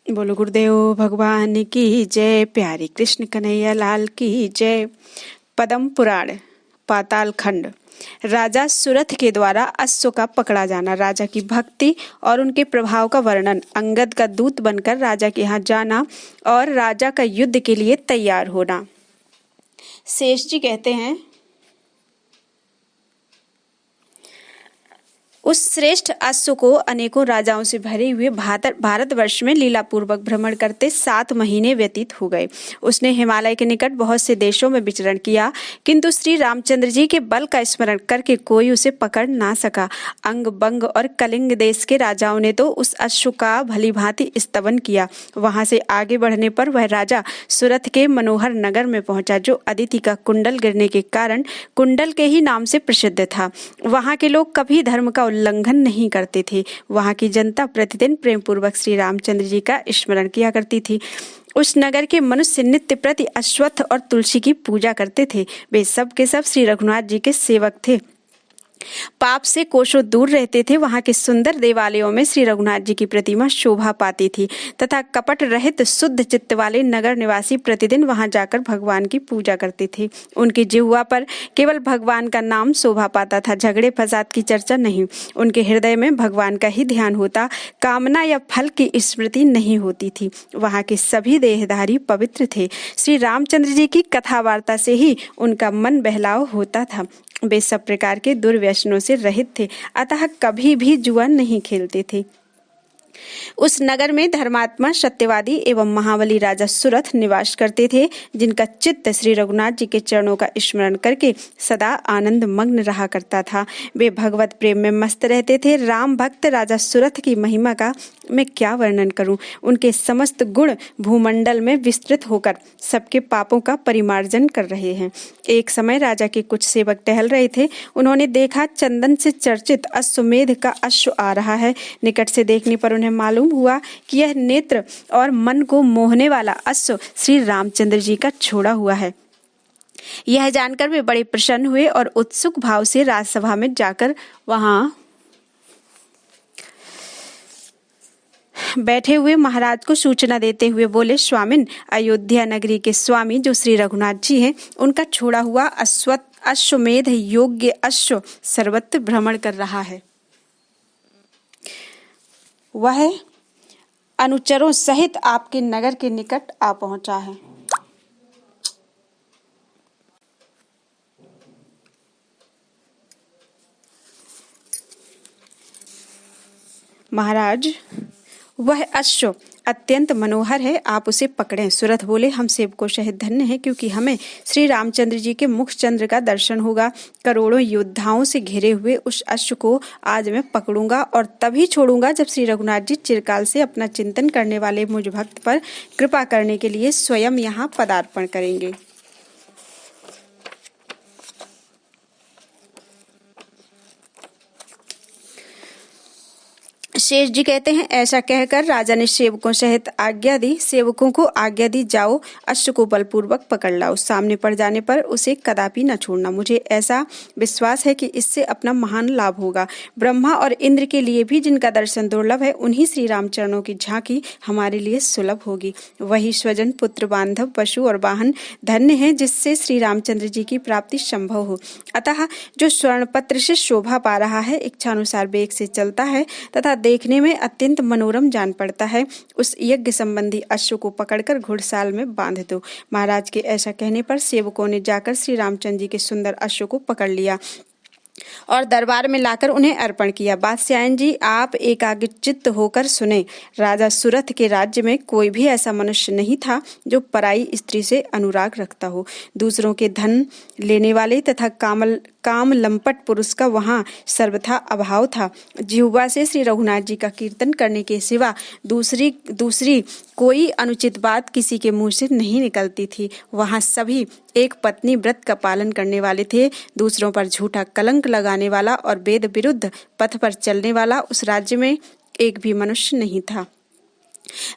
बोलो गुरुदेव भगवान की जय। प्यारी कृष्ण कन्हैया लाल की जय। पद्म पुराण पाताल खंड। राजा सुरथ के द्वारा अश्व का पकड़ा जाना, राजा की भक्ति और उनके प्रभाव का वर्णन, अंगद का दूत बनकर राजा के यहाँ जाना और राजा का युद्ध के लिए तैयार होना। शेष जी कहते हैं, उस श्रेष्ठ अश्व को अनेकों राजाओं से भरे हुए भारतवर्ष में लीलापूर्वक भ्रमण करते 7 महीने व्यतीत हो गए। उसने हिमालय के निकट बहुत से देशों में विचरण किया, किंतु श्री रामचंद्र जी के बल का स्मरण करके कोई उसे पकड़ ना सका। अंग बंग और कलिंग देश के राजाओं ने तो उस अश्व का भली भांति स्तवन किया। वहां से आगे बढ़ने पर वह राजा सुरथ के मनोहर नगर में पहुंचा, जो अदिति का कुंडल गिरने के कारण कुंडल के ही नाम से प्रसिद्ध था। वहां के लोग कभी धर्म का उल्लंघन नहीं करते थे। वहां की जनता प्रतिदिन प्रेम पूर्वक श्री रामचंद्र जी का स्मरण किया करती थी। उस नगर के मनुष्य नित्य प्रति अश्वत्थ और तुलसी की पूजा करते थे। वे सब के सब श्री रघुनाथ जी के सेवक थे, पाप से कोसों दूर रहते थे। वहां के सुंदर देवालयों में श्री रघुनाथ जी की प्रतिमा शोभा पाती थी तथा कपट रहित शुद्ध चित्त वाले नगर निवासी प्रतिदिन वहां जाकर भगवान की पूजा करते थे। उनकी जिह्वा पर केवल भगवान का नाम शोभा पाता था, झगड़े फसाद की चर्चा नहीं। उनके हृदय में भगवान का ही ध्यान होता, कामना या फल की स्मृति नहीं होती थी। वहां के सभी देहधारी पवित्र थे। श्री रामचंद्र जी की कथा वार्ता से ही उनका मन बहलाव होता था। वे सब प्रकार के दुर्व्यसनों से रहित थे, अतः कभी भी जुआ नहीं खेलते थे। उस नगर में धर्मात्मा, सत्यवादी एवं महाबली राजा सुरथ निवास करते थे, जिनका चित्त श्री रघुनाथ जी के चरणों का स्मरण करके सदा आनंद मग्न रहा करता था। वे भगवत प्रेम में मस्त रहते थे। राम भक्त राजा सुरथ की महिमा का मैं क्या वर्णन करूं। उनके समस्त गुण भूमंडल में विस्तृत होकर सबके पापों का परिमार्जन कर रहे हैं। एक समय राजा के कुछ सेवक टहल रहे थे। उन्होंने देखा चंदन से चर्चित अश्वमेध का अश्व आ रहा है। निकट से देखने पर उन्हें मालूम हुआ कि यह नेत्र और मन को मोहने वाला अश्व श्री रामचंद्र जी का छोड़ा हुआ है। यह जानकर वे बड़े प्रसन्न हुए और उत्सुक भाव से राजसभा में जाकर वहां बैठे हुए महाराज को सूचना देते हुए बोले, स्वामिन, अयोध्या नगरी के स्वामी जो श्री रघुनाथ जी हैं, उनका छोड़ा हुआ अश्वमेध योग्य अश्व सर्वत्र भ्रमण कर रहा है। वह अनुचरों सहित आपके नगर के निकट आ पहुंचा है। महाराज, वह अश्व अत्यंत मनोहर है, आप उसे पकड़ें। सुरथ बोले, हम सेवकों सहित धन्य हैं, क्योंकि हमें श्री रामचंद्र जी के मुख चंद्र का दर्शन होगा। करोड़ों योद्धाओं से घिरे हुए उस अश्व को आज मैं पकड़ूंगा और तभी छोड़ूंगा जब श्री रघुनाथ जी चिरकाल से अपना चिंतन करने वाले मुझ भक्त पर कृपा करने के लिए स्वयं यहाँ पदार्पण करेंगे। शेष जी कहते हैं, ऐसा कहकर राजा ने सेवकों सहित आज्ञा दी। सेवकों को आज्ञा दी, जाओ अश्व को बलपूर्वक पकड़ लाओ। सामने पड़ जाने पर उसे कदापि न छोड़ना। मुझे ऐसा विश्वास है कि इससे अपना महान लाभ होगा। ब्रह्मा और इंद्र के लिए भी जिनका दर्शन दुर्लभ है, उन्हीं श्री रामचरणों की झांकी हमारे लिए सुलभ होगी। वही स्वजन, पुत्र, बांधव, पशु और वाहन धन्य है, जिससे श्री रामचंद्र जी की प्राप्ति संभव हो। अतः जो स्वर्ण पत्र से शोभा पा रहा है, इच्छानुसार वेग से चलता है तथा देखने में अत्यंत मनोरम जान पड़ता है, उस यज्ञ संबंधी अश्व को पकड़कर घुड़साल में बांध दो। महाराज के ऐसा कहने पर सेवकों ने जाकर श्री रामचंद्र जी के सुंदर अश्व को पकड़ लिया और दरबार में लाकर उन्हें अर्पण किया। बादशाह जी, आप एकाग्रचित्त होकर सुने। राजा सुरथ के राज्य में कोई भी ऐसा मनुष्य नहीं था जो पराई स्त्री से अनुराग रखता हो। दूसरों के धन लेने वाले तथा काम लंपट पुरुष का वहां सर्वथा अभाव था। जिह्वा से श्री रघुनाथ जी का कीर्तन करने के सिवा दूसरी कोई अनुचित बात किसी के मुंह से नहीं निकलती थी। वहां सभी एक पत्नी व्रत का पालन करने वाले थे। दूसरों पर झूठा कलंक लगाने वाला और वेद विरुद्ध पथ पर चलने वाला उस राज्य में एक भी मनुष्य नहीं था।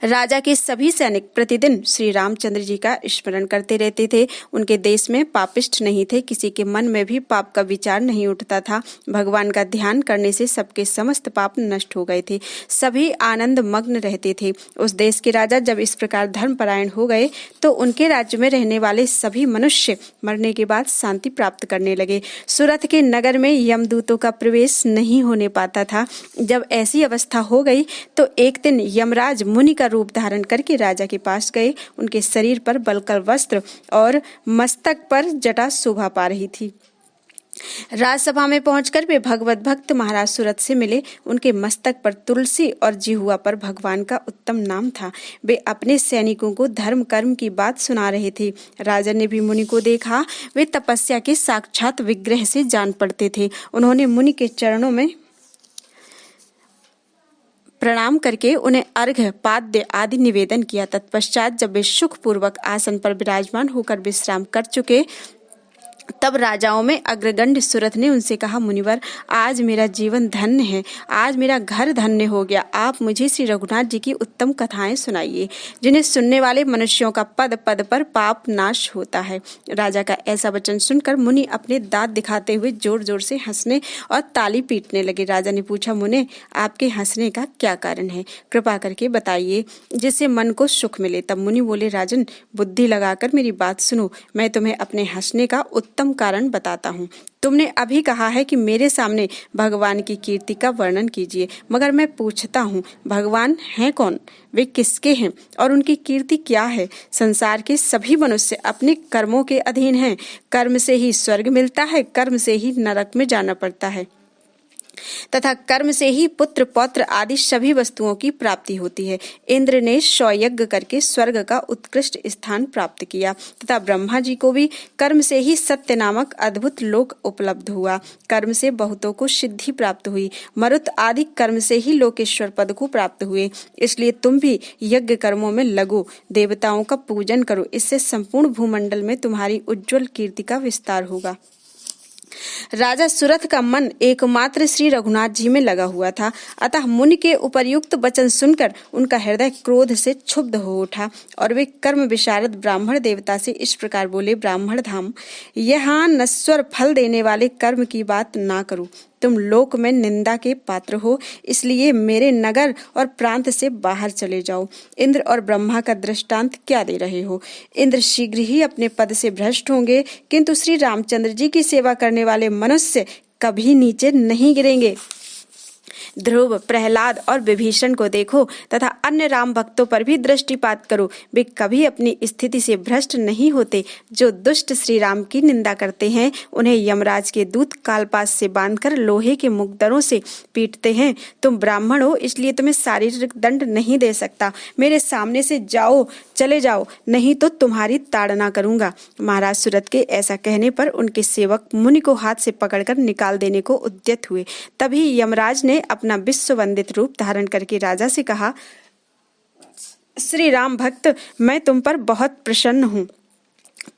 राजा के सभी सैनिक प्रतिदिन श्री रामचंद्र जी का स्मरण करते रहते थे। उनके देश में पापिष्ट नहीं थे, किसी के मन में भी पाप का विचार नहीं उठता था। भगवान का ध्यान करने से सबके समस्त पाप नष्ट हो गए थे, सभी आनंद मग्न रहते थे। उस देश के राजा जब इस प्रकार धर्मपरायण हो गए तो उनके राज्य में रहने वाले सभी मनुष्य मरने के बाद शांति प्राप्त करने लगे। सूरत के नगर में यमदूतों का प्रवेश नहीं होने पाता था। जब ऐसी अवस्था हो गई तो एक दिन यमराज मुनि का रूप धारण करके राजा के पास गए। उनके शरीर पर बलकर वस्त्र और मस्तक पर जटा शोभा पा रही थी। राजसभा में पहुंचकर वे भगवत भक्त महाराज सूरत से मिले। उनके मस्तक पर तुलसी और जिह्वा पर भगवान का उत्तम नाम था। वे अपने सैनिकों को धर्म कर्म की बात सुना रहे थे। राजा ने भी मुनि को देखा। वे तपस्या के साक्षात विग्रह से जान पड़ते थे। उन्होंने मुनि के चरणों में प्रणाम करके उन्हें अर्घ्य पाद्य आदि निवेदन किया। तत्पश्चात जब वे सुखपूर्वक आसन पर विराजमान होकर विश्राम कर चुके तब राजाओं में अग्रगण्य सूरत ने उनसे कहा, मुनिवर, आज मेरा जीवन धन्य है, आज मेरा घर धन्य हो गया। आप मुझे श्री रघुनाथ जी की उत्तम कथाएं सुनाइए, जिन्हें सुनने वाले मनुष्यों का पद पद पर पाप नाश होता है। राजा का ऐसा वचन सुनकर मुनि अपने दांत दिखाते हुए जोर जोर से हंसने और ताली पीटने लगे। राजा ने पूछा, मुने, आपके हंसने का क्या कारण है? कृपा करके बताइए, जिससे मन को सुख मिले। तब मुनि बोले, राजन, बुद्धि लगाकर मेरी बात सुनो। मैं तुम्हें अपने हंसने का उत्तम कारण बताता हूँ। तुमने अभी कहा है कि मेरे सामने भगवान की कीर्ति का वर्णन कीजिए, मगर मैं पूछता हूँ, भगवान हैं कौन? वे किसके हैं और उनकी कीर्ति क्या है? संसार के सभी मनुष्य अपने कर्मों के अधीन हैं। कर्म से ही स्वर्ग मिलता है, कर्म से ही नरक में जाना पड़ता है तथा कर्म से ही पुत्र पौत्र आदि सभी वस्तुओं की प्राप्ति होती है। इंद्र ने 100 यज्ञ करके स्वर्ग का उत्कृष्ट स्थान प्राप्त किया तथा ब्रह्मा जी को भी कर्म से ही सत्य नामक अद्भुत लोक उपलब्ध हुआ। कर्म से बहुतों को सिद्धि प्राप्त हुई। मरुत आदि कर्म से ही लोकेश्वर पद को प्राप्त हुए। इसलिए तुम भी यज्ञ कर्मों में लगो, देवताओं का पूजन करो। इससे संपूर्ण भूमंडल में तुम्हारी उज्जवल कीर्ति का विस्तार होगा। राजा सूरत का मन एकमात्र श्री रघुनाथ जी में लगा हुआ था। अतः मुनि के उपर्युक्त वचन सुनकर उनका हृदय क्रोध से क्षुब्ध हो उठा और वे कर्म विशारद ब्राह्मण देवता से इस प्रकार बोले, ब्राह्मण धाम, यहाँ नश्वर फल देने वाले कर्म की बात ना करो। तुम लोक में निंदा के पात्र हो, इसलिए मेरे नगर और प्रांत से बाहर चले जाओ। इंद्र और ब्रह्मा का दृष्टांत क्या दे रहे हो? इंद्र शीघ्र ही अपने पद से भ्रष्ट होंगे, किंतु श्री रामचंद्र जी की सेवा करने वाले मनुष्य कभी नीचे नहीं गिरेंगे। ध्रुव, प्रहलाद और विभीषण को देखो तथा अन्य राम भक्तों पर भी दृष्टिपात करो। वे कभी अपनी स्थिति से भ्रष्ट नहीं होते। जो दुष्ट श्री राम की निंदा करते हैं उन्हें यमराज के दूत कालपास से बांधकर लोहे के मुकदरों से पीटते हैं। तुम ब्राह्मण हो, इसलिए तुम्हें शारीरिक दंड नहीं दे सकता। मेरे सामने से जाओ, चले जाओ, नहीं तो तुम्हारी ताड़ना करूंगा। महाराज सूरत के ऐसा कहने पर उनके सेवक मुनि को हाथ से पकड़कर निकाल देने को उद्यत हुए। तभी यमराज ने अपना विश्व वंदित रूप धारण करके राजा से कहा, श्री राम भक्त, मैं तुम पर बहुत प्रसन्न हूँ।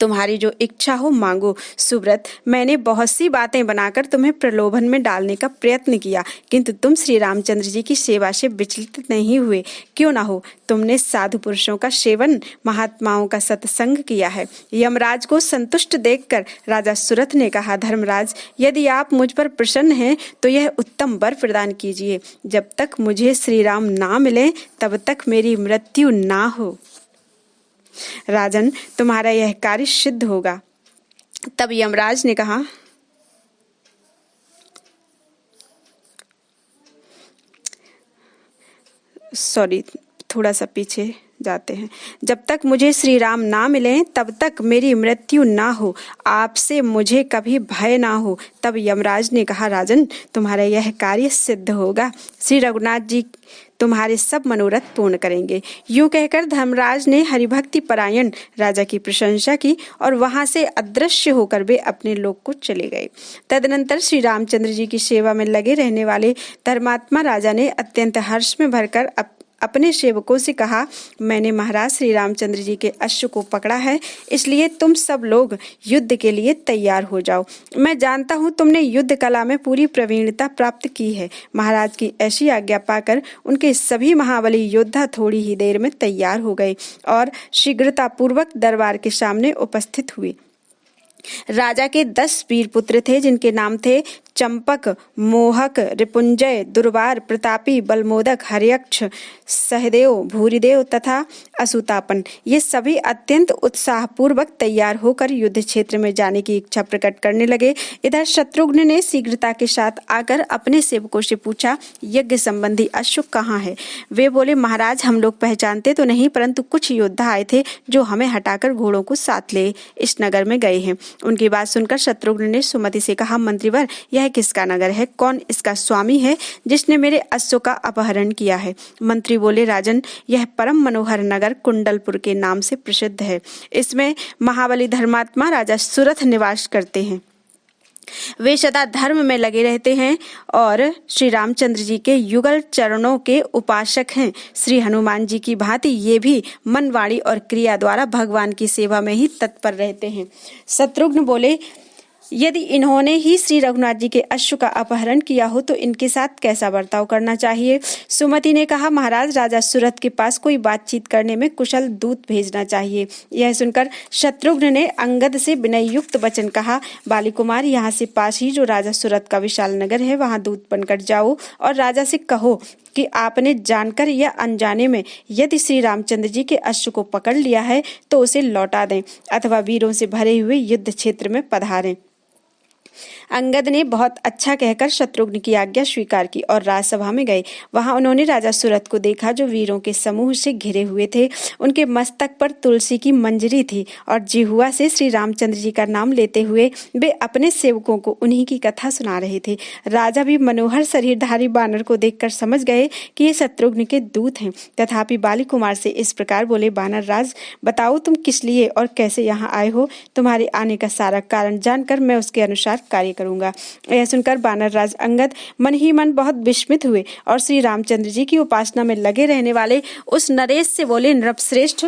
तुम्हारी जो इच्छा हो मांगो। सुव्रत, मैंने बहुत सी बातें बनाकर तुम्हें प्रलोभन में डालने का प्रयत्न किया, किंतु तुम श्री रामचंद्र जी की सेवा से विचलित नहीं हुए। क्यों ना हो, तुमने साधु पुरुषों का सेवन, महात्माओं का सत्संग किया है। यमराज को संतुष्ट देखकर राजा सूरत ने कहा, धर्मराज, यदि आप मुझ पर प्रसन्न हैं तो यह उत्तम वर प्रदान कीजिए। जब तक मुझे श्री राम ना मिले तब तक मेरी मृत्यु ना हो। राजन, तुम्हारा यह कार्य सिद्ध होगा। तब यमराज ने कहा, थोड़ा सा पीछे जाते हैं। जब तक मुझे श्री राम ना मिले तब तक मेरी मृत्यु ना हो, आपसे मुझे कभी भय ना हो। तब यमराज ने कहा, राजन, तुम्हारा यह कार्य सिद्ध होगा। श्री रघुनाथ जी तुम्हारे सब मनोरथ पूर्ण करेंगे। यूं कहकर धर्मराज ने हरिभक्ति परायण राजा की प्रशंसा की और वहां से अदृश्य होकर वे अपने लोक को चले गए। तदनंतर श्री रामचंद्र जी की सेवा में लगे रहने वाले धर्मात्मा राजा ने अत्यंत हर्ष में भरकर अपने सेवकों से कहा, मैंने महाराज श्री रामचंद्र जी के अश्व को पकड़ा है, इसलिए तुम सब लोग युद्ध के लिए तैयार हो जाओ। मैं जानता हूँ तुमने युद्ध कला में पूरी प्रवीणता प्राप्त की है। महाराज की ऐसी आज्ञा पाकर उनके सभी महाबली योद्धा थोड़ी ही देर में तैयार हो गए और शीघ्रतापूर्वक दरबार के सामने उपस्थित हुए। राजा के 10 वीर पुत्र थे, जिनके नाम थे चंपक, मोहक, रिपुंजय, दुर्वार, प्रतापी, बलमोदक, हर्यक्ष, सहदेव, भूरिदेव तथा असुतापन। ये सभी अत्यंत उत्साहपूर्वक तैयार होकर युद्ध क्षेत्र में जाने की इच्छा प्रकट करने लगे। इधर शत्रुघ्न ने शीघ्रता के साथ आकर अपने सेवकों से पूछा, यज्ञ संबंधी अश्व कहाँ है? वे बोले, महाराज हम लोग पहचानते तो नहीं, परंतु कुछ योद्धा आए थे जो हमें हटाकर घोड़ों को साथ ले इस नगर में गए हैं। उनकी बात सुनकर शत्रुघ्न ने सुमति से कहा, मंत्रीवर, यह किसका नगर है? कौन इसका स्वामी है जिसने मेरे अश्व का अपहरण किया है? मंत्री बोले, राजन, यह परम मनोहर नगर कुंडलपुर के नाम से प्रसिद्ध है। इसमें महाबली धर्मात्मा राजा सुरथ निवास करते हैं। वे सदा धर्म में लगे रहते हैं और श्री रामचंद्र जी के युगल चरणों के उपासक हैं। श्री हनुमान जी की भांति ये भी मन, वाणी और क्रिया द्वारा भगवान की सेवा में ही तत्पर रहते हैं। शत्रुघ्न बोले, यदि इन्होंने ही श्री रघुनाथ जी के अश्व का अपहरण किया हो तो इनके साथ कैसा बर्ताव करना चाहिए? सुमति ने कहा, महाराज, राजा सुरथ के पास कोई बातचीत करने में कुशल दूत भेजना चाहिए। यह सुनकर शत्रुघ्न ने अंगद से विनय युक्त वचन कहा, बाली कुमार, यहाँ से पास ही जो राजा सुरथ का विशाल नगर है, वहां दूत बनकर जाओ और राजा से कहो कि आपने जानकर या अनजाने में यदि श्री रामचंद्र जी के अश्व को पकड़ लिया है तो उसे लौटा दें अथवा वीरों से भरे हुए युद्ध क्षेत्र में पधारें। अंगद ने बहुत अच्छा कहकर शत्रुघ्न की आज्ञा स्वीकार की और राजसभा में गए। वहां उन्होंने राजा सुरथ को देखा, जो वीरों के समूह से घिरे हुए थे। उनके मस्तक पर तुलसी की मंजरी थी और जिह्वा से श्री रामचंद्र जी का नाम लेते हुए वे अपने सेवकों को उन्हीं की कथा सुना रहे थे। राजा भी मनोहर शरीरधारी बानर को देखकर समझ गए कि ये शत्रुघ्न के दूत हैं। तथापि बाली कुमार से इस प्रकार बोले, बानर राज, बताओ तुम किस लिए और कैसे यहाँ आए हो? तुम्हारे आने का सारा कारण जानकर मैं उसके अनुसार कार्य करूंगा। यह सुनकर बानर राज अंगद मन ही मन बहुत विस्मित हुए और श्री रामचंद्र जी की उपासना में लगे रहने वाले उस नरेश से बोले, नृपश्रेष्ठ,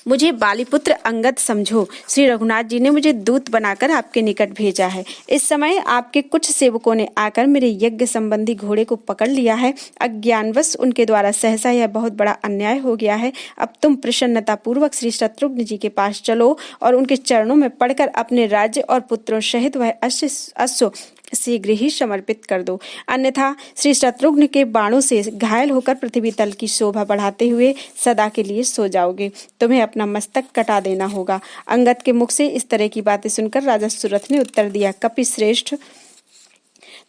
मुझे बालीपुत्र अंगद समझो। श्री रघुनाथ जी ने मुझे दूत बनाकर आपके निकट भेजा है। इस समय आपके कुछ सेवकों ने आकर मेरे यज्ञ संबंधी घोड़े को पकड़ लिया है। अज्ञानवश उनके द्वारा सहसा यह बहुत बड़ा अन्याय हो गया है। अब तुम प्रसन्नता पूर्वक श्री शत्रुघ्न जी के पास चलो और उनके चरणों में पड़कर अपने राज्य और पुत्रों सहित वह अश्व शीघ्र ही समर्पित कर दो, अन्यथा श्री शत्रुघ्न के बाणों से घायल होकर पृथ्वी तल की शोभा बढ़ाते हुए सदा के लिए सो जाओगे। तुम्हें अपना मस्तक कटा देना होगा। अंगद के मुख से इस तरह की बातें सुनकर राजा सुरथ ने उत्तर दिया, कपिश्रेष्ठ,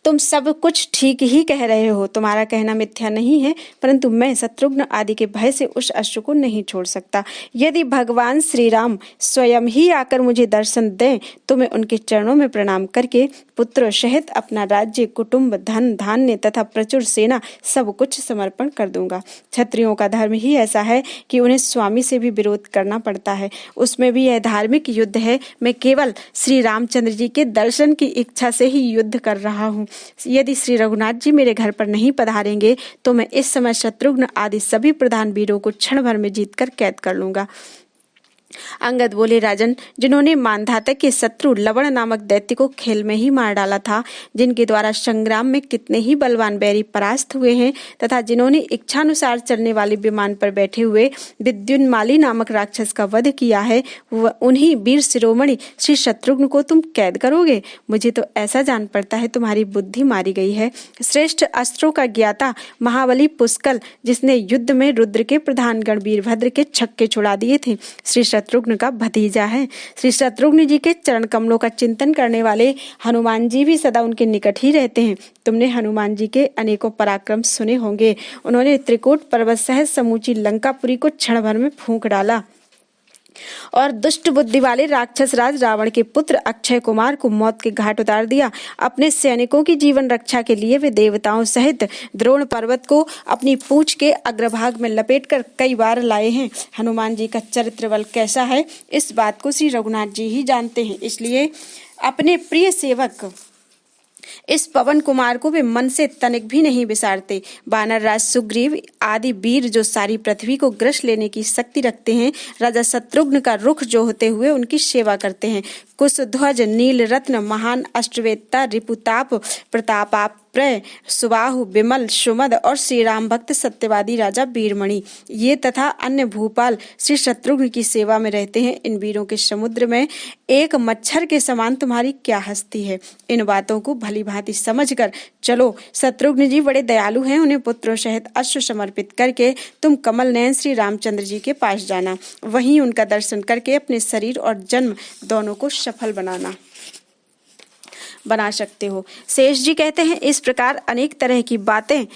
तुम सब कुछ ठीक ही कह रहे हो। तुम्हारा कहना मिथ्या नहीं है, परंतु मैं शत्रुघ्न आदि के भय से उस अश्व को नहीं छोड़ सकता। यदि भगवान श्री राम स्वयं ही आकर मुझे दर्शन दें तो मैं उनके चरणों में प्रणाम करके पुत्रों सहित अपना राज्य, कुटुंब, धन धान्य तथा प्रचुर सेना सब कुछ समर्पण कर दूंगा। क्षत्रियों का धर्म ही ऐसा है कि उन्हें स्वामी से भी विरोध करना पड़ता है, उसमें भी यह धार्मिक युद्ध है। मैं केवल श्री रामचंद्र जी के दर्शन की इच्छा से ही युद्ध कर रहा हूँ। यदि श्री रघुनाथ जी मेरे घर पर नहीं पधारेंगे तो मैं इस समय शत्रुघ्न आदि सभी प्रधान वीरों को क्षण भर में जीतकर कैद कर लूंगा। अंगद बोले, राजन, जिन्होंने मानधाता के शत्रु लवण नामक दैत्य को खेल में ही मार डाला था, जिनके द्वारा संग्राम में कितने ही बलवान बैरी परास्त हुए हैं, तथा जिन्होंने इच्छानुसार चलने वाले विमान पर बैठे हुए विद्युन्माली नामक राक्षस का वध किया है, उन्हीं वीर शिरोमणि श्री शत्रुघ्न को तुम कैद करोगे? मुझे तो ऐसा जान पड़ता है तुम्हारी बुद्धि मारी गई है। श्रेष्ठ अस्त्रों का ज्ञाता महाबली पुष्कल, जिसने युद्ध में रुद्र के प्रधान गण वीरभद्र के छक्के छुड़ा दिए थे, श्री शत्रुघ्न का भतीजा है। श्री शत्रुघ्न जी के चरण कमलों का चिंतन करने वाले हनुमान जी भी सदा उनके निकट ही रहते हैं। तुमने हनुमान जी के अनेकों पराक्रम सुने होंगे। उन्होंने त्रिकूट पर्वत सहित समूची लंकापुरी को क्षण भर में फूंक डाला और दुष्ट बुद्धि वाले राक्षस राज रावण के पुत्र अक्षय कुमार को मौत के घाट उतार दिया। अपने सैनिकों की जीवन रक्षा के लिए वे देवताओं सहित द्रोण पर्वत को अपनी पूंछ के अग्रभाग में लपेटकर कई बार लाए हैं। हनुमान जी का चरित्र बल कैसा है, इस बात को श्री रघुनाथ जी ही जानते हैं। इसलिए अपने प्रिय सेवक इस पवन कुमार को वे मन से तनिक भी नहीं विसारते। वानर राज सुग्रीव आदि वीर जो सारी पृथ्वी को ग्रस लेने की शक्ति रखते हैं, राजा शत्रुघ्न का रुख जो होते हुए उनकी सेवा करते हैं। कुशध्वज नील रत्न महान अष्टवेत्ता रिपुताप प्रतापाप्रय सुबाहु विमल सुमद और श्री राम भक्त सत्यवादी राजा वीरमणि ये तथा अन्य भूपाल श्री शत्रुघ्न की सेवा में रहते हैं। इन वीरों के समुद्र में एक मच्छर के समान तुम्हारी क्या हस्ती है। इन बातों को भली भांति समझ कर चलो। शत्रुघ्न जी बड़े दयालु हैं, उन्हें पुत्रों सहित अश्व समर्पित करके तुम कमल नयन श्री रामचंद्र जी के पास जाना। वहीं उनका दर्शन करके अपने शरीर और जन्म दोनों को सफल बना सकते हो। शेष जी कहते हैं, इस प्रकार अनेक तरह की बातें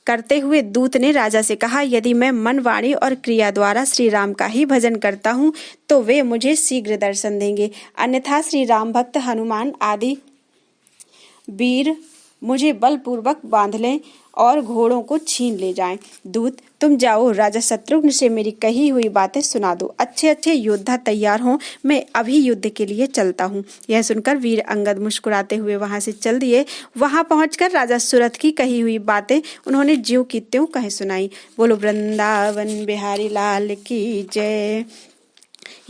करते हुए दूत ने राजा से कहा, यदि मैं मन वाणी और क्रिया द्वारा श्री राम का ही भजन करता हूँ तो वे मुझे शीघ्र दर्शन देंगे, अन्यथा श्री राम भक्त हनुमान आदि वीर मुझे बलपूर्वक बांध लें और घोड़ों को छीन ले जाएं। दूत, तुम जाओ, राजा शत्रुघ्न से मेरी कही हुई बातें सुना दो। अच्छे अच्छे योद्धा तैयार हों, मैं अभी युद्ध के लिए चलता हूँ। यह सुनकर वीर अंगद मुस्कुराते हुए वहां से चल दिए। वहां पहुंचकर राजा सुरथ की कही हुई बातें उन्होंने ज्यों की त्यों कहे सुनाई। बोलो वृंदावन बिहारी लाल की जय।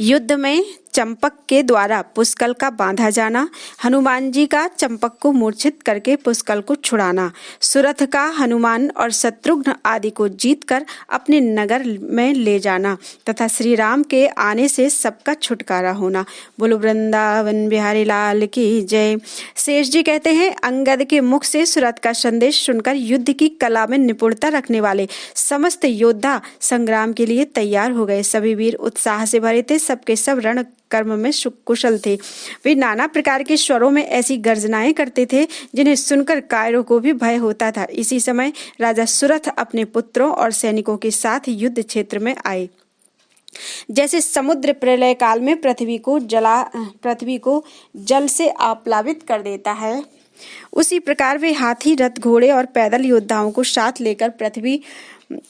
युद्ध में चंपक के द्वारा पुष्कल का बांधा जाना, हनुमान जी का चंपक को मूर्छित करके पुष्कल को छुड़ाना, सुरथ का हनुमान और शत्रुघ्न आदि को जीतकर अपने नगर में ले जाना तथा श्री राम के आने से सबका छुटकारा होना। बोलो वृंदावन बिहारी लाल की जय। शेष जी कहते हैं, अंगद के मुख से सुरथ का संदेश सुनकर युद्ध की कला में निपुणता रखने वाले समस्त योद्धा संग्राम के लिए तैयार हो गए। सभी वीर उत्साह से भरे थे, सबके सब रण कर्म में कुशल थे। वे नाना प्रकार के स्वरों में ऐसी गर्जनाएं करते थे जिन्हें सुनकर कायरों को भी भय होता था। इसी समय राजा सुरथ अपने पुत्रों और सैनिकों के साथ युद्ध क्षेत्र में आए। जैसे समुद्र प्रलय काल में पृथ्वी को जल से आप्लावित कर देता है, उसी प्रकार वे हाथी रथ घोड़े और पैदल योद्धाओं को साथ लेकर पृथ्वी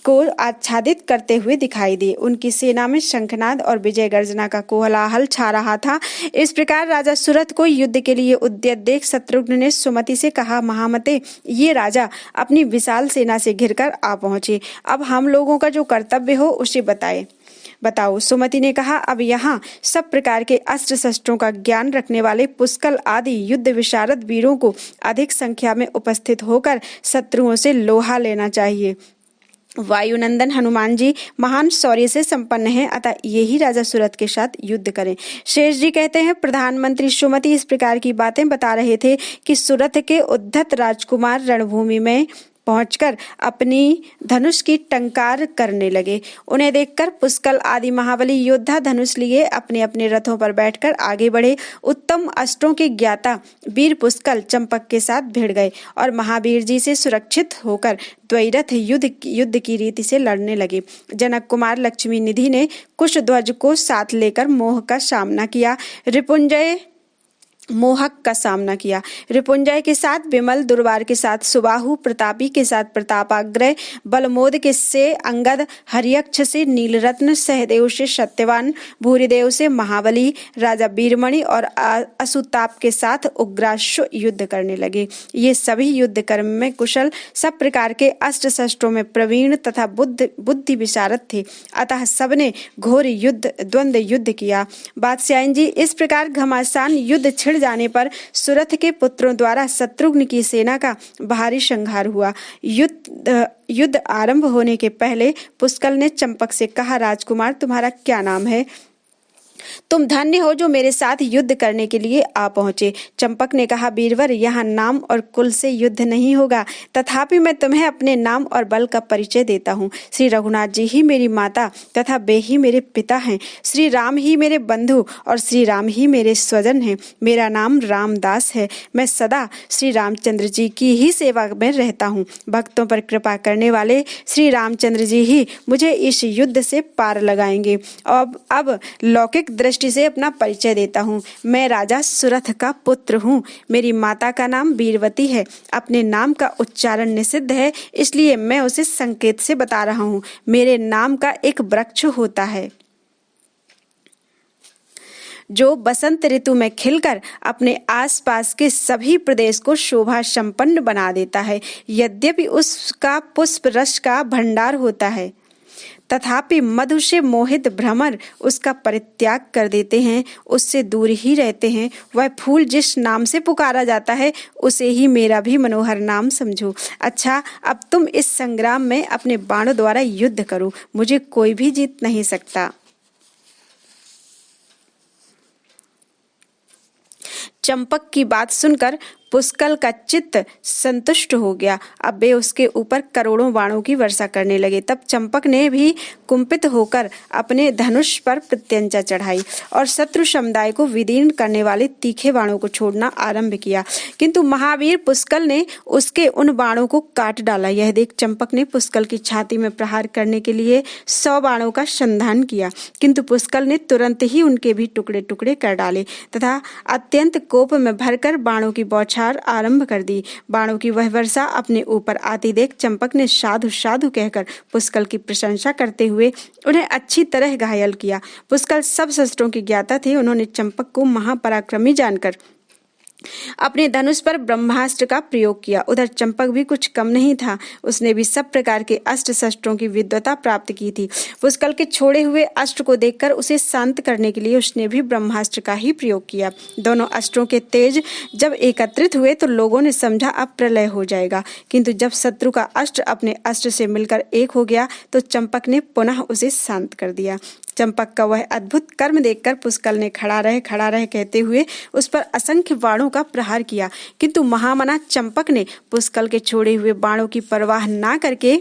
को आच्छादित करते हुए दिखाई दिए। उनकी सेना में शंखनाद और विजय गर्जना का कोलाहल छा रहा था। इस प्रकार राजा सुरथ को युद्ध के लिए उद्यत देख शत्रुघ्न ने सुमति से कहा, महामते, ये राजा अपनी विशाल सेना से घिरकर आ पहुंचे। अब हम लोगों का जो कर्तव्य हो उसे बताओ। सुमति ने कहा, अब यहाँ सब प्रकार के अस्त्र शस्त्रों का ज्ञान रखने वाले पुष्कल आदि युद्ध विशारद वीरों को अधिक संख्या में उपस्थित होकर शत्रुओं से लोहा लेना चाहिए। वायुनंदन हनुमान जी महान शौर्य से संपन्न हैं, अतः यही राजा सुरथ के साथ युद्ध करें। शेष जी कहते हैं, प्रधानमंत्री सुमति इस प्रकार की बातें बता रहे थे कि सुरथ के उद्धत राजकुमार रणभूमि में पहुंचकर अपनी धनुष की टंकार करने लगे। उन्हें देखकर पुष्कल आदि महाबली योद्धा धनुष लिए अपने अपने रथों पर बैठकर आगे बढ़े। उत्तम अस्त्रों के ज्ञाता वीर पुष्कल चंपक के साथ भिड़ गए और महावीर जी से सुरक्षित होकर द्वैरथ युद्ध की रीति से लड़ने लगे। जनक कुमार लक्ष्मी निधि ने कुशध्वज को साथ लेकर मोहक का सामना किया। रिपुंजय के साथ विमल, दुर्वार के साथ सुबाहु, प्रतापी के साथ प्रतापाग्रय, बलमोद के से अंगद, हरियक्ष से नीलरत्न, सहदेव से सत्यवान, भूरिदेव से महाबली, राजा वीरमणि और असुताप के साथ उग्राश्व युद्ध करने लगे। ये सभी युद्ध कर्म में कुशल, सब प्रकार के अस्त्र शस्त्रों में प्रवीण तथा बुद्धि विशारद थे, अतः सबने घोर द्वंद्व युद्ध किया। बादशाह जी, इस प्रकार घमासान युद्ध छिड़ जाने पर सुरथ के पुत्रों द्वारा शत्रुघ्न की सेना का भारी संहार हुआ। युद्ध आरंभ होने के पहले पुष्कल ने चंपक से कहा, राजकुमार, तुम्हारा क्या नाम है? तुम धन्य हो जो मेरे साथ युद्ध करने के लिए आ पहुंचे। चंपक ने कहा, वीरवर, यहाँ नाम और कुल से युद्ध नहीं होगा, तथापि मैं तुम्हें अपने नाम और बल का परिचय देता हूँ। श्री रघुनाथ जी ही मेरी माता तथा वे ही मेरे पिता हैं। श्री राम ही मेरे बंधु और श्री राम ही मेरे स्वजन हैं। मेरा नाम रामदास है। मैं सदा श्री रामचंद्र जी की ही सेवा में रहता हूँ। भक्तों पर कृपा करने वाले श्री रामचंद्र जी ही मुझे इस युद्ध से पार लगाएंगे। अब लौकिक दृष्टि से अपना परिचय देता हूँ। मैं राजा सुरथ का पुत्र हूँ। मेरी माता का नाम वीरवती है। अपने नाम का उच्चारण निषिद्ध है, इसलिए मैं उसे संकेत से बता रहा हूँ। मेरे नाम का एक वृक्ष होता है जो बसंत ऋतु में खिलकर अपने आसपास के सभी प्रदेश को शोभा संपन्न बना देता है। यद्यपि उसका पुष्प रस का भंडार होता है, तथापि मधु से मोहित भ्रमर उसका परित्याग कर देते हैं, उससे दूर ही रहते हैं। वह फूल जिस नाम से पुकारा जाता है, उसे ही मेरा भी मनोहर नाम समझो। अच्छा, अब तुम इस संग्राम में अपने बाणों द्वारा युद्ध करो, मुझे कोई भी जीत नहीं सकता। चंपक की बात सुनकर पुष्कल का चित्त संतुष्ट हो गया। अब वे उसके ऊपर करोड़ों बाणों की वर्षा करने लगे। तब चंपक ने भी कुंपित होकर अपने धनुष पर प्रत्यंचा चढ़ाई और शत्रु समुदाय को विदीर्ण करने वाले तीखे बाणों को छोड़ना आरंभ किया, किंतु महावीर पुष्कल ने उसके उन बाणों को काट डाला। यह देख चंपक ने पुष्कल की छाती में प्रहार करने के लिए 100 बाणों का संधान किया, किंतु पुष्कल ने तुरंत ही उनके भी टुकड़े टुकड़े कर डाले तथा अत्यंत कोप में भरकर बाणों की बौछार आरंभ कर दी। बाणों की वह वर्षा अपने ऊपर आती देख चंपक ने साधु साधु कहकर पुष्कल की प्रशंसा करते हुए उन्हें अच्छी तरह घायल किया। पुष्कल सब शस्त्रों की ज्ञाता थे। उन्होंने चंपक को महापराक्रमी जानकर अपने धनुष पर ब्रह्मास्त्र का प्रयोग किया। उधर चंपक भी कुछ कम नहीं था, उसने भी सब प्रकार के अस्त्र शस्त्रों की विद्वता प्राप्त की थी। पुष्कल के छोड़े हुए अस्त्र को देखकर उसे शांत करने के लिए उसने भी ब्रह्मास्त्र का ही प्रयोग किया। दोनों अस्त्रों के तेज जब एकत्रित हुए तो लोगों ने समझा अब प्रलय हो जाएगा, किंतु जब शत्रु का अस्त्र अपने अस्त्र से मिलकर एक हो गया तो चंपक ने पुनः उसे शांत कर दिया। चंपक का वह अद्भुत कर्म देखकर पुष्कल ने खड़ा रहे कहते हुए उस पर असंख्य बाणों का प्रहार किया, किंतु महामना चंपक ने पुष्कल के छोड़े हुए बाणों की परवाह ना करके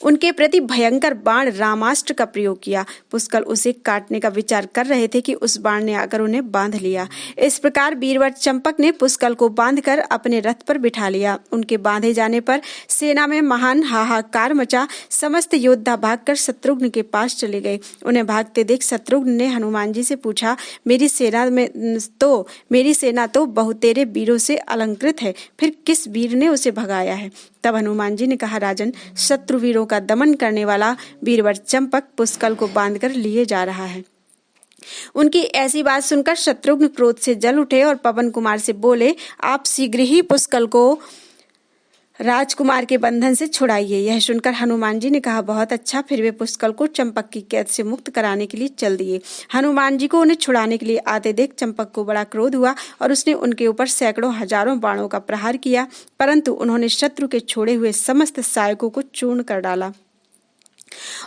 उनके प्रति भयंकर बाण रामास्त्र का प्रयोग किया। पुष्कल उसे काटने का विचार कर रहे थे कि उस बाण ने आकर उन्हें बांध लिया। इस प्रकार वीरवर चंपक ने पुष्कल को बांधकर अपने रथ पर बिठा लिया। उनके बांधे जाने पर सेना में महान हाहाकार मचा। समस्त योद्धा भागकर शत्रुघ्न के पास चले गए। उन्हें भागते देख शत्रुघ्न ने हनुमान जी से पूछा, मेरी सेना तो बहुतेरे वीरों से अलंकृत है, फिर किस वीर ने उसे भगाया है? तब हनुमान जी ने कहा, राजन, शत्रु वीरों का दमन करने वाला वीरवर चंपक पुष्कल को बांधकर लिए जा रहा है। उनकी ऐसी बात सुनकर शत्रुघ्न क्रोध से जल उठे और पवन कुमार से बोले, आप शीघ्र ही पुष्कल को राजकुमार के बंधन से छुड़ाइए। यह सुनकर हनुमान जी ने कहा, बहुत अच्छा। फिर वे पुष्कल को चंपक की कैद से मुक्त कराने के लिए चल दिए। हनुमान जी को उन्हें छुड़ाने के लिए आते देख चंपक को बड़ा क्रोध हुआ और उसने उनके ऊपर सैकड़ों हजारों बाणों का प्रहार किया, परंतु उन्होंने शत्रु के छोड़े हुए समस्त सहायकों को चूर्ण कर डाला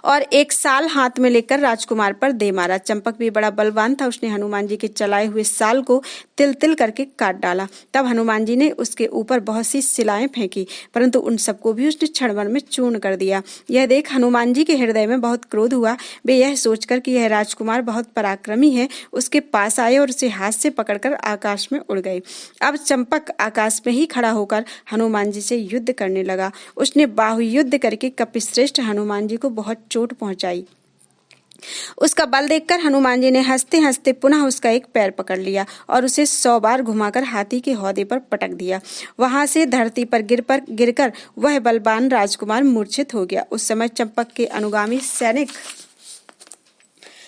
और एक साल हाथ में लेकर राजकुमार पर दे मारा। चंपक भी बड़ा बलवान था, उसने हनुमान जी के चलाए हुए साल को तिल तिल करके काट डाला। तब हनुमान जी ने उसके ऊपर बहुत सी शिलाएं फेंकी, परंतु उन सबको भी उसने क्षण भर में चूर्ण कर दिया। यह देख हनुमान जी के हृदय में बहुत क्रोध हुआ। वे यह सोचकर कि यह राजकुमार बहुत पराक्रमी है, उसके पास आए और उसे हाथ से पकड़कर आकाश में उड़ गए। अब चंपक आकाश में ही खड़ा होकर हनुमान जी से युद्ध करने लगा। उसने बाहु युद्ध करके कपिश्रेष्ठ हनुमान जी को बहुत चोट पहुंचाई। उसका बल देखकर हनुमान जी ने हंसते हंसते पुनः उसका एक पैर पकड़ लिया और उसे 100 बार घुमाकर हाथी के हौदे पर पटक दिया। वहां से धरती पर गिरकर वह बलवान राजकुमार मूर्छित हो गया। उस समय चंपक के अनुगामी सैनिक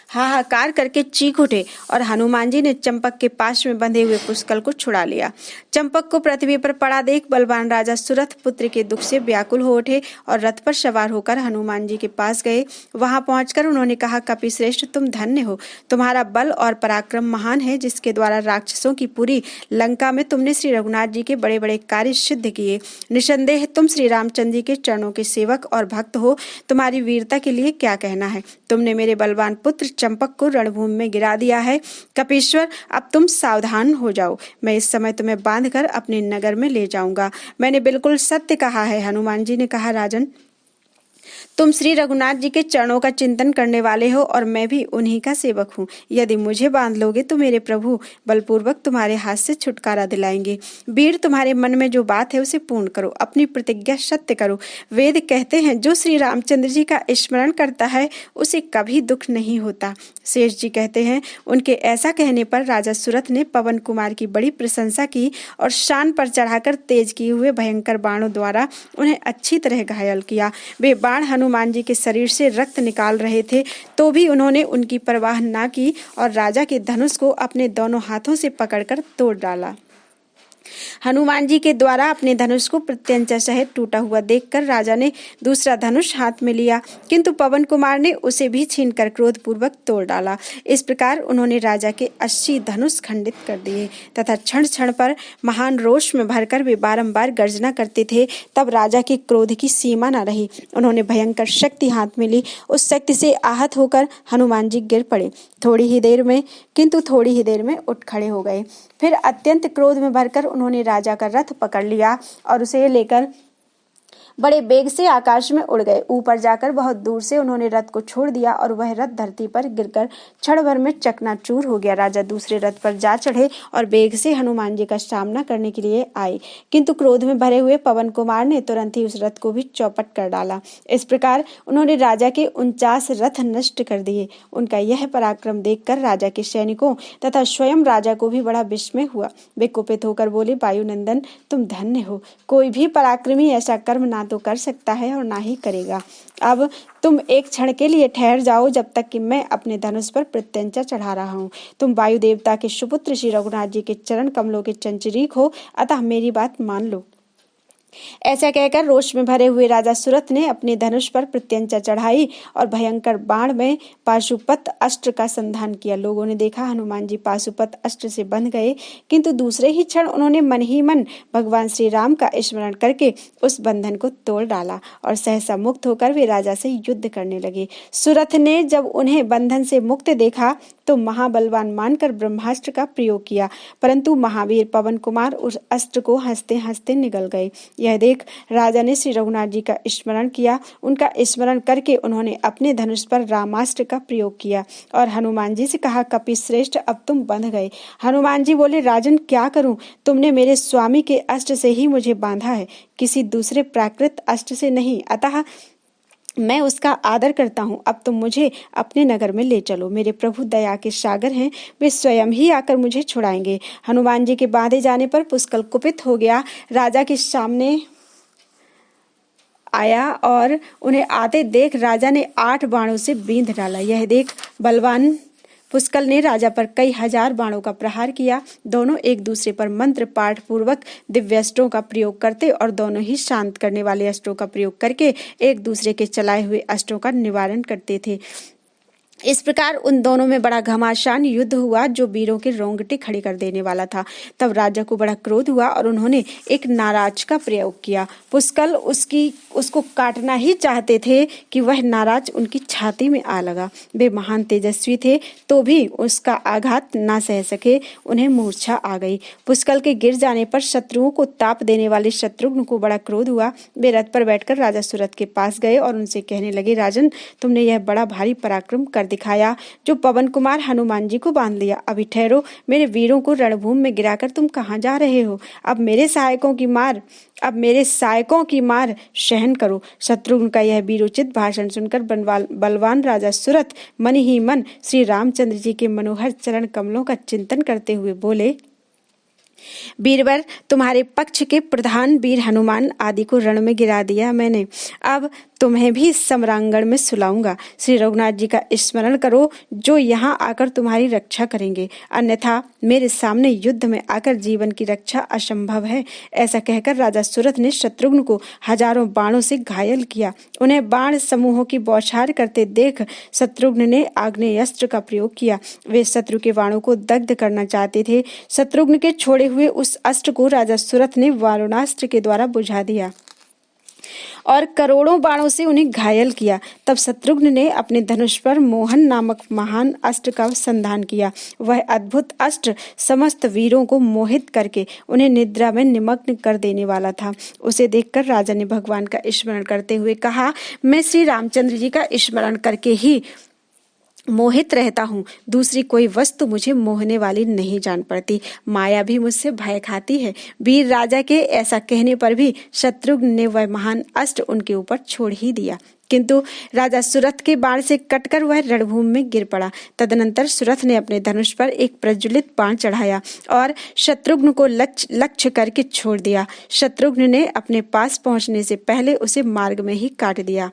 हाहाकार करके चीख उठे और हनुमान जी ने चंपक के पास में बंधे हुए पुष्कल को छुड़ा लिया। चंपक को पृथ्वी पर पड़ा देख बलवान राजा सुरथ पुत्र के दुख से व्याकुल हो उठे और रथ पर सवार होकर हनुमान जी के पास गए। वहां पहुंचकर उन्होंने कहा, कपिश्रेष्ठ, तुम धन्य हो, तुम्हारा बल और पराक्रम महान है, जिसके द्वारा राक्षसों की पूरी लंका में तुमने श्री रघुनाथ जी के बड़े बड़े कार्य सिद्ध किए। निसंदेह तुम श्री रामचंद्र जी के चरणों के सेवक और भक्त हो। तुम्हारी वीरता के लिए क्या कहना है। तुमने मेरे बलवान पुत्र चंपक को रणभूमि में गिरा दिया है। कपीश्वर, अब तुम सावधान हो जाओ। मैं इस समय तुम्हें बांधकर अपने नगर में ले जाऊंगा। मैंने बिल्कुल सत्य कहा है। हनुमान जी ने कहा, राजन, तुम श्री रघुनाथ जी के चरणों का चिंतन करने वाले हो और मैं भी उन्हीं का सेवक हूँ। यदि मुझे बांध लोगे तो मेरे प्रभु बलपूर्वक तुम्हारे हाथ से छुटकारा दिलाएंगे। वीर, तुम्हारे मन में जो बात है उसे पूर्ण करो, अपनी प्रतिज्ञा सत्य करो। वेद कहते हैं, जो श्री रामचंद्र जी का स्मरण करता है उसे कभी दुख नहीं होता। शेष जी कहते हैं, उनके ऐसा कहने पर राजा सुरथ ने पवन कुमार की बड़ी प्रशंसा की और शान पर चढ़ाकर तेज किए हुए भयंकर बाणों द्वारा उन्हें अच्छी तरह घायल किया। वे बाण बाण हनुमान जी के शरीर से रक्त निकाल रहे थे, तो भी उन्होंने उनकी परवाह ना की और राजा के धनुष को अपने दोनों हाथों से पकड़कर तोड़ डाला। हनुमान जी के द्वारा अपने धनुष को प्रत्यंचा सहित टूटा हुआ देखकर राजा ने दूसरा धनुष हाथ में लिया, किंतु पवन कुमार ने उसे भी छीनकर क्रोधपूर्वक तोड़ डाला। इस प्रकार उन्होंने राजा के 80 धनुष खंडित कर दिए तथा क्षण क्षण पर महान रोष में भरकर वे बारंबार गर्जना करते थे। तब राजा के क्रोध की सीमा न रही। उन्होंने भयंकर शक्ति हाथ में ली। उस शक्ति से आहत होकर हनुमान जी गिर पड़े। थोड़ी ही देर में उठ खड़े हो गए। फिर अत्यंत क्रोध में भरकर उन्होंने राजा का रथ पकड़ लिया और उसे लेकर बड़े बेग से आकाश में उड़ गए। ऊपर जाकर बहुत दूर से उन्होंने रथ को छोड़ दिया और वह रथ धरती पर गिरकर क्षण भर में चकनाचूर हो गया। राजा दूसरे रथ पर जा चढ़े और बेग से हनुमान जी का सामना करने के लिए आए, किंतु क्रोध में भरे हुए पवन कुमार ने तुरंत ही उस रथ को भी चौपट कर डाला। इस प्रकार उन्होंने राजा के 49 रथ नष्ट कर दिए। उनका यह पराक्रम देखकर राजा के सैनिकों तथा स्वयं राजा को भी बड़ा विस्मय हुआ। वे कुपित होकर बोले, वायुनंदन, तुम धन्य हो। कोई भी पराक्रमी ऐसा कर्म ना तो कर सकता है और ना ही करेगा। अब तुम एक क्षण के लिए ठहर जाओ, जब तक कि मैं अपने धनुष पर प्रत्यंचा चढ़ा रहा हूँ। तुम वायु देवता के सुपुत्र श्री रघुनाथ जी के चरण कमलों के चंचरीक हो, अतः मेरी बात मान लो। ऐसा कहकर रोष में भरे हुए राजा सुरथ ने अपने धनुष पर प्रत्यंचा चढ़ाई और भयंकर बाण में पाशुपत अस्त्र का संधान किया। लोगों ने देखा हनुमान जी पाशुपत अस्त्र से बंध गए, किंतु दूसरे ही क्षण उन्होंने मन ही मन भगवान श्री राम का स्मरण करके उस बंधन को तोड़ डाला और सहसा मुक्त होकर वे राजा से युद्ध करने लगे। सुरथ ने जब उन्हें बंधन से मुक्त देखा तो महाबलवान मानकर ब्रह्मास्त्र का प्रयोग किया, परंतु महावीर पवन कुमार उस अस्त्र को हंसते हंसते निगल गए। यह देख राजा ने श्री रघुनाथ जी का स्मरण किया। उनका स्मरण करके उन्होंने अपने धनुष पर रामास्त्र का प्रयोग किया और हनुमान जी से कहा, कपिश्रेष्ठ, अब तुम बंध गए। हनुमान जी बोले, राजन, क्या करूं? तुमने मेरे स्वामी के अस्त्र से ही मुझे बांधा है, किसी दूसरे प्राकृत अस्त्र से नहीं, अतः मैं उसका आदर करता हूँ। अब तुम मुझे अपने नगर में ले चलो। मेरे प्रभु दया के सागर हैं, वे स्वयं ही आकर मुझे छुड़ाएंगे। हनुमान जी के बांधे जाने पर पुष्कल कुपित हो गया। राजा के सामने आया और उन्हें आते देख राजा ने 8 बाणों से बींध डाला। यह देख बलवान पुष्कल ने राजा पर कई हजार बाणों का प्रहार किया। दोनों एक दूसरे पर मंत्र पाठ पूर्वक दिव्यास्त्रों का प्रयोग करते और दोनों ही शांत करने वाले अस्त्रों का प्रयोग करके एक दूसरे के चलाए हुए अस्त्रों का निवारण करते थे। इस प्रकार उन दोनों में बड़ा घमासान युद्ध हुआ, जो वीरों के रोंगटे खड़े कर देने वाला था। तब राजा को बड़ा क्रोध हुआ और उन्होंने एक नाराज का प्रयोग किया। पुष्कल उसको काटना ही चाहते थे कि वह नाराज उनकी छाती में आ लगा। वे महान तेजस्वी थे, तो भी उसका आघात ना सह सके, उन्हें मूर्छा आ गई। पुष्कल के गिर जाने पर शत्रुओं को ताप देने वाले शत्रुघ्न को बड़ा क्रोध हुआ। वे रथ पर बैठकर राजा सुरथ के पास गए और उनसे कहने लगे, राजन, तुमने यह बड़ा भारी पराक्रम कर दिखाया, जो पवन कुमार हनुमान जी को बांध लिया। अभी ठहरो, मेरे वीरों को रणभूमि में गिराकर तुम कहाँ जा रहे हो? अब मेरे सहायकों की मार सहन करो। शत्रुघ्न का यह वीरोचित भाषण सुनकर बलवान राजा सुरथ मन ही मन श्री रामचंद्र जी के मनोहर चरण कमलों का चिंतन करते हुए बोले, वीरवर, तुम्हारे पक्ष के प्रधान वीर हनुमान आदि को रण में गिरा दिया मैंने, अब तुम्हें भी सम्रांगण में सुलाऊंगा। श्री रघुनाथ जी का स्मरण करो, जो यहाँ आकर तुम्हारी रक्षा करेंगे, अन्यथा मेरे सामने युद्ध में आकर जीवन की रक्षा असंभव है। ऐसा कहकर राजा सुरथ ने शत्रुघ्न को हजारों बाणों से घायल किया। उन्हें बाण समूहों की बौछार करते देख शत्रुघ्न ने आग्नेयास्त्र का प्रयोग किया। वे शत्रु के बाणों को दग्ध करना चाहते थे। शत्रुघ्न के छोड़े हुए उस अस्त्र को राजा सुरथ ने वारुणास्त्र के द्वारा बुझा दिया और करोड़ों बाणों से उन्हें घायल किया। तब शत्रुघ्न ने अपने धनुष पर मोहन नामक महान अस्त्र का संधान किया। वह अद्भुत अस्त्र समस्त वीरों को मोहित करके उन्हें निद्रा में निमग्न कर देने वाला था। उसे देखकर राजा ने भगवान का स्मरण करते हुए कहा, मैं श्री रामचंद्र जी का स्मरण करके ही मोहित रहता हूँ, दूसरी कोई वस्तु मुझे मोहने वाली नहीं जान पड़ती। माया भी मुझसे भय खाती है। वीर राजा के ऐसा कहने पर भी शत्रुघ्न ने वह महान अस्त्र उनके ऊपर छोड़ ही दिया, किंतु राजा सुरथ के बाण से कटकर वह रणभूमि में गिर पड़ा। तदनंतर सुरथ ने अपने धनुष पर एक प्रज्वलित बाण चढ़ाया और शत्रुघ्न को लक्ष्य करके छोड़ दिया। शत्रुघ्न ने अपने पास पहुंचने से पहले उसे मार्ग में ही काट दिया।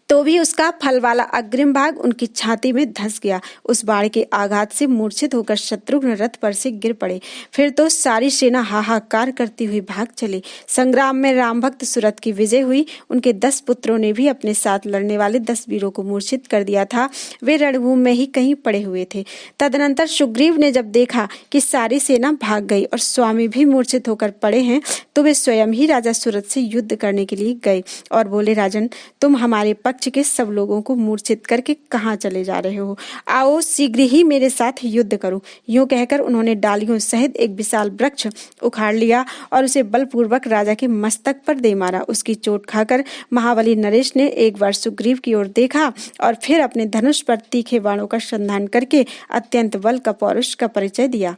तो भी उसका फल वाला अग्रिम भाग उनकी छाती में धंस गया। उस बाण के आघात से मूर्छित होकर शत्रुघ्न रथ पर से गिर पड़े। फिर तो सारी सेना हाहाकार करती हुई भाग चली। संग्राम में राम भक्त सुरथ की विजय हुई। उनके 10 पुत्रों ने भी अपने साथ लड़ने वाले 10 वीरों को मूर्छित कर दिया था। वे रणभूमि में ही कहीं पड़े हुए थे। तदनंतर सुग्रीव ने जब देखा कि सारी सेना भाग गई और स्वामी भी मूर्छित होकर पड़े हैं, तो वे स्वयं ही राजा सुरथ से युद्ध करने के लिए गए और बोले, राजन, तुम हमारे पक्ष के सब लोगों को मूर्छित करके कहाँ चले जा रहे हो? आओ शीघ्र ही मेरे साथ युद्ध करो। यूं कहकर उन्होंने डालियों सहित एक विशाल वृक्ष उखाड़ लिया और उसे बलपूर्वक राजा के मस्तक पर दे मारा। उसकी चोट खाकर महाबली नरेश ने एक बार सुग्रीव की ओर देखा और फिर अपने धनुष पर तीखे बाणों का संधान करके अत्यंत बल का पौरुष का परिचय दिया।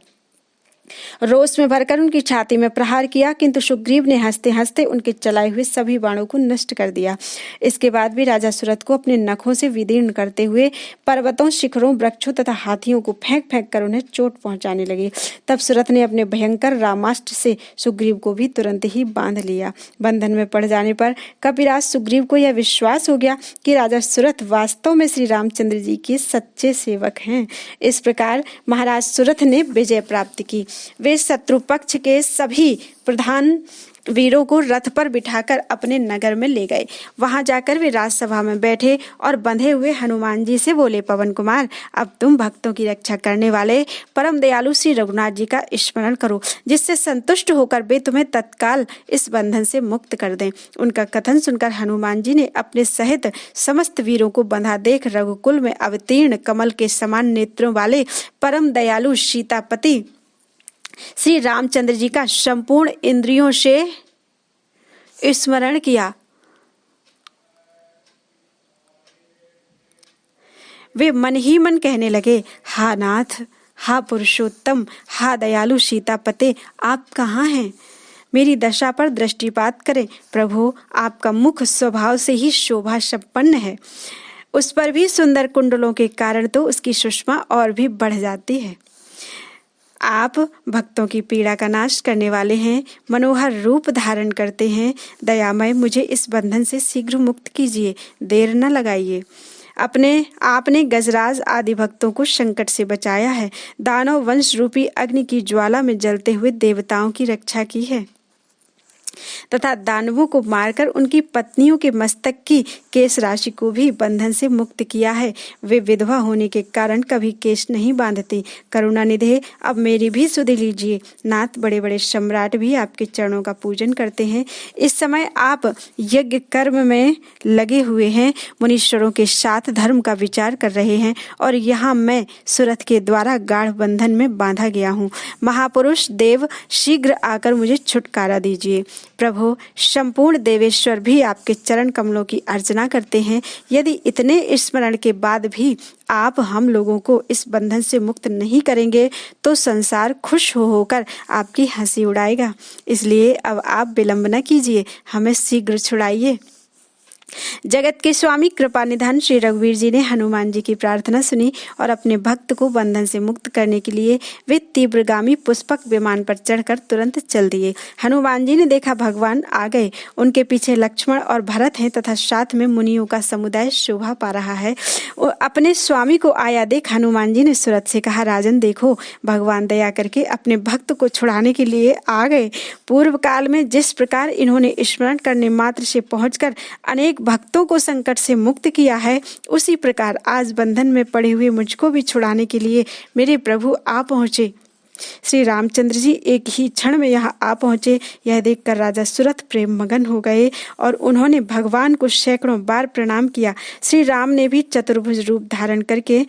रोष में भरकर उनकी छाती में प्रहार किया, किंतु सुग्रीव ने हंसते हंसते उनके चलाए हुए सभी बाणों को नष्ट कर दिया। इसके बाद भी राजा सुरथ को अपने नखों से विदीर्ण करते हुए पर्वतों, शिखरों, वृक्षों तथा हाथियों को फेंक फेंक कर उन्हें चोट पहुंचाने लगे। तब सुरथ ने अपने भयंकर रामास्त्र से सुग्रीव को भी तुरंत ही बांध लिया। बंधन में पड़ जाने पर कपिराज सुग्रीव को यह विश्वास हो गया कि राजा सुरथ वास्तव में श्री रामचंद्र जी के सच्चे सेवक हैं। इस प्रकार महाराज सुरथ ने विजय प्राप्त की। वे शत्रु पक्ष के सभी प्रधान वीरों को रथ पर बिठाकर अपने नगर में ले गए। वहां जाकर वे राजसभा में बैठे और बंधे हुए हनुमान जी से बोले, पवन कुमार, अब तुम भक्तों की रक्षा करने वाले परम दयालु श्री रघुनाथ जी का स्मरण करो, जिससे संतुष्ट होकर वे तुम्हें तत्काल इस बंधन से मुक्त कर दें। उनका कथन सुनकर हनुमान जी ने अपने सहित समस्त वीरों को बंधा देख रघुकुल में अवतीर्ण कमल के समान नेत्रों वाले परम दयालु सीतापति श्री रामचंद्र जी का संपूर्ण इंद्रियों से स्मरण किया। वे मन ही मन कहने लगे, हा नाथ, हा पुरुषोत्तम, हा दयालु सीतापते, आप कहाँ हैं? मेरी दशा पर दृष्टिपात करें। प्रभु, आपका मुख स्वभाव से ही शोभा संपन्न है। उस पर भी सुंदर कुंडलों के कारण तो उसकी सुषमा और भी बढ़ जाती है। आप भक्तों की पीड़ा का नाश करने वाले हैं, मनोहर रूप धारण करते हैं। दयामय, मुझे इस बंधन से शीघ्र मुक्त कीजिए, देर न लगाइए। आपने गजराज आदि भक्तों को संकट से बचाया है। दानव वंश रूपी अग्नि की ज्वाला में जलते हुए देवताओं की रक्षा की है तथा दानवों को मारकर उनकी पत्नियों के मस्तक की केश राशि को भी बंधन से मुक्त किया है। वे विधवा होने के कारण कभी केश नहीं बांधती। करुणानिधे, अब मेरी भी सुध लीजिए। नाथ, बड़े बड़े सम्राट भी आपके चरणों का पूजन करते हैं। इस समय आप यज्ञ कर्म में लगे हुए हैं, मुनीश्वरों के साथ धर्म का विचार कर रहे हैं, और यहाँ मैं सुरथ के द्वारा गाढ़ बंधन में बांधा गया हूँ। महापुरुष देव, शीघ्र आकर मुझे छुटकारा दीजिए। प्रभु, संपूर्ण देवेश्वर भी आपके चरण कमलों की अर्चना करते हैं। यदि इतने स्मरण के बाद भी आप हम लोगों को इस बंधन से मुक्त नहीं करेंगे तो संसार खुश होकर आपकी हंसी उड़ाएगा। इसलिए अब आप विलंब न कीजिए, हमें शीघ्र छुड़ाइए। जगत के स्वामी कृपा निधान श्री रघुवीर जी ने हनुमान जी की प्रार्थना सुनी और अपने भक्त को बंधन से मुक्त करने के लिए वे तीव्रगामी पुष्पक विमान पर चढ़कर तुरंत चल दिए। हनुमान जी ने देखा भगवान आ गए। उनके पीछे लक्ष्मण और भरत हैं तथा साथ में मुनियों का समुदाय शोभा पा रहा है। अपने स्वामी को आया देख हनुमान जी ने सुरथ से कहा, राजन देखो, भगवान दया करके अपने भक्त को छुड़ाने के लिए आ गए। पूर्व काल में जिस प्रकार इन्होंने स्मरण करने मात्र से पहुंचकर अनेक भक्तों को संकट से मुक्त किया है, उसी प्रकार आज बंधन में पड़े हुए मुझको भी छुड़ाने के लिए मेरे प्रभु आ पहुंचे। श्री रामचंद्र जी एक ही क्षण में यहाँ आ पहुंचे। यह देखकर राजा सुरथ प्रेम मगन हो गए और उन्होंने भगवान को सैकड़ों बार प्रणाम किया। श्री राम ने भी चतुर्भुज रूप धारण करके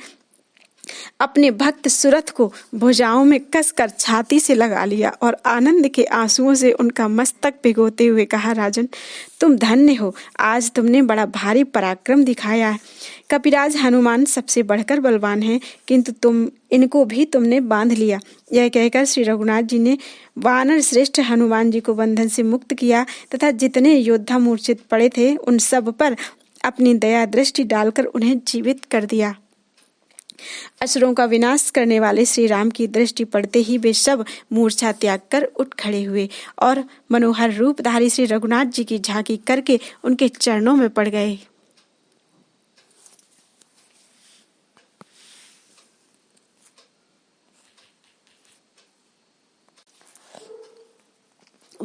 अपने भक्त सुरथ को भुजाओं में कसकर छाती से लगा लिया और आनंद के आंसुओं से उनका मस्तक भिगोते हुए कहा, राजन, तुम धन्य हो, आज तुमने बड़ा भारी पराक्रम दिखाया है। कपिराज हनुमान सबसे बढ़कर बलवान हैं, किंतु इनको भी तुमने बांध लिया। यह कहकर श्री रघुनाथ जी ने वानर श्रेष्ठ हनुमान जी को बंधन से मुक्त किया तथा जितने योद्धा मूर्छित पड़े थे उन सब पर अपनी दया दृष्टि डालकर उन्हें जीवित कर दिया। असुरों का विनाश करने वाले श्री राम की दृष्टि पड़ते ही वे सब मूर्छा त्याग कर उठ खड़े हुए और मनोहर रूपधारी श्री रघुनाथ जी की झांकी करके उनके चरणों में पड़ गए।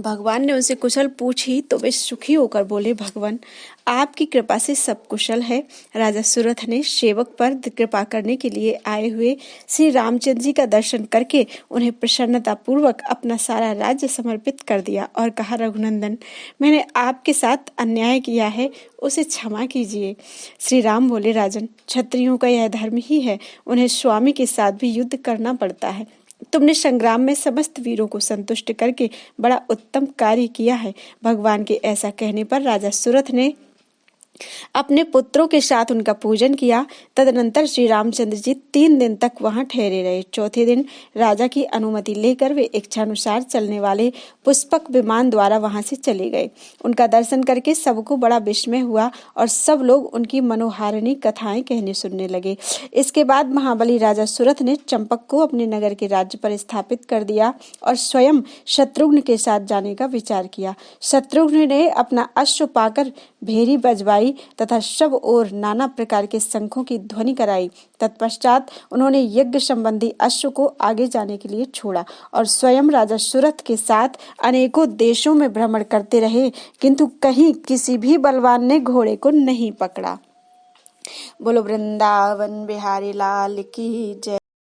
भगवान ने उनसे कुशल पूछी तो वे सुखी होकर बोले, भगवान आपकी कृपा से सब कुशल है। राजा सुरथ ने सेवक पर कृपा करने के लिए आए हुए श्री रामचंद्र जी का दर्शन करके उन्हें प्रसन्नता पूर्वक अपना सारा राज्य समर्पित कर दिया और कहा, रघुनंदन मैंने आपके साथ अन्याय किया है, उसे क्षमा कीजिए। श्री राम बोले, राजन क्षत्रियों का यह धर्म ही है, उन्हें स्वामी के साथ भी युद्ध करना पड़ता है। तुमने संग्राम में समस्त वीरों को संतुष्ट करके बड़ा उत्तम कार्य किया है। भगवान के ऐसा कहने पर राजा सुरथ ने अपने पुत्रों के साथ उनका पूजन किया। तदनंतर श्री रामचंद्र जी 3 दिन तक वहां ठहरे रहे। चौथे दिन राजा की अनुमति लेकर वे इच्छानुसार चलने वाले पुष्पक विमान द्वारा वहां से चले गए। उनका दर्शन करके सबको बड़ा विस्मय हुआ और सब लोग उनकी मनोहारिणी कथाएं कहने सुनने लगे। इसके बाद महाबली राजा सुरथ ने चंपक को अपने नगर के राज्य पर स्थापित कर दिया और स्वयं शत्रुघ्न के साथ जाने का विचार किया। शत्रुघ्न ने अपना अश्व पाकर भेरी बजवाई तथा सब ओर नाना प्रकार के शंखों की ध्वनि कराई। तत्पश्चात उन्होंने यज्ञ संबंधी अश्व को आगे जाने के लिए छोड़ा और स्वयं राजा सुरथ के साथ अनेकों देशों में भ्रमण करते रहे, किंतु कहीं किसी भी बलवान ने घोड़े को नहीं पकड़ा। बोलो वृंदावन बिहारी लाल की जय।